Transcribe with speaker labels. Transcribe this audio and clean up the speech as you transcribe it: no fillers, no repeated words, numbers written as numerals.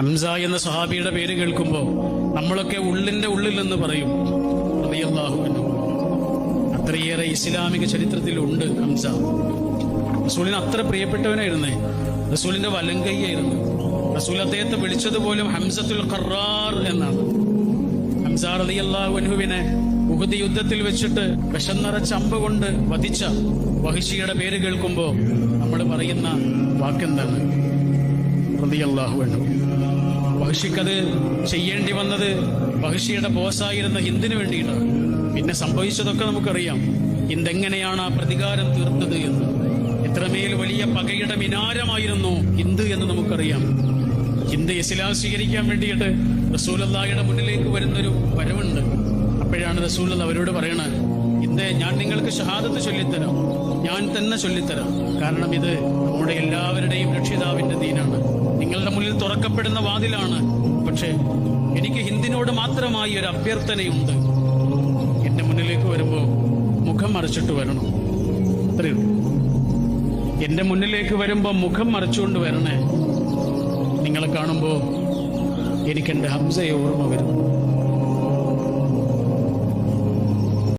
Speaker 1: ഹംസ എന്ന സഹാബിയുടെ പേര് കേൾക്കുമ്പോൾ നമ്മളൊക്കെ ഉള്ളിന്റെ ഉള്ളിൽ നിന്ന് പറയും റളിയല്ലാഹു അൻഹു. അത്രയേറെ ഇസ്ലാമിക ചരിത്രത്തിലുണ്ട് ഹംസ. റസൂലിന് അത്ര പ്രിയപ്പെട്ടവനായിരുന്നേ. റസൂലിന്റെ വലങ്കയ്യായിരുന്നു. റസൂൽ അദ്ദേഹത്തെ വിളിച്ചതുപോലും ഹംസത്തുൽ ഖറാർ എന്നാണ്. ഹംസ റളിയല്ലാഹു അൻഹുവിനെ ഉഹദ് യുദ്ധത്തിൽ വെച്ചിട്ട് വിഷന്നറച്ച അമ്പ് കൊണ്ട് വധിച്ച വഹിഷിയുടെ പേര് കേൾക്കുമ്പോ നമ്മൾ പറയുന്ന വാക്കെന്താണ്? റളിയല്ലാഹു അൻഹു. വഹിഷിക്കത് ചെയ്യേണ്ടി വന്നത് വഹിഷിയുടെ ബോസായിരുന്ന ഹിന്ദിന് വേണ്ടിയിട്ടാണ്. പിന്നെ സംഭവിച്ചതൊക്കെ നമുക്കറിയാം. ഹിന്ദെങ്ങനെയാണ് ആ പ്രതികാരം തീർത്തത് എന്ന്. എത്രമേൽ വലിയ പകയുടെ മിനാരമായിരുന്നു ഹിന്ദ് എന്ന് നമുക്കറിയാം. ഹിന്ദ് ഇസ്ലാം സ്വീകരിക്കാൻ വേണ്ടിയിട്ട് റസൂലുള്ളാഹിയുടെ മുന്നിലേക്ക് വരുന്നൊരു വരവുണ്ട്. അപ്പോഴാണ് റസൂലുള്ളാഹി അവരോട് പറയണത്, ഹിന്ദേ, ഞാൻ നിങ്ങൾക്ക് ഷഹാദത്ത് ചൊല്ലിത്തരാം, ഞാൻ തന്നെ ചൊല്ലിത്തരാം. കാരണം ഇത് നമ്മുടെ എല്ലാവരുടെയും രക്ഷിതാവിന്റെ ദീനാണ്, നിങ്ങളുടെ മുന്നിൽ തുറക്കപ്പെടുന്ന വാതിലാണ്. പക്ഷേ എനിക്ക് ഹിന്ദിനോട് മാത്രമായി ഒരു അഭ്യർത്ഥനയുണ്ട്. എന്റെ മുന്നിലേക്ക് വരുമ്പോൾ മുഖം മറച്ചിട്ട് വരണം. അത്രയുള്ളൂ. എന്റെ മുന്നിലേക്ക് വരുമ്പോൾ മുഖം മറച്ചുകൊണ്ട് വരണേ. നിങ്ങളെ കാണുമ്പോൾ എനിക്കെന്റെ ഹംസയെ ഓർമ്മ വരുന്നു.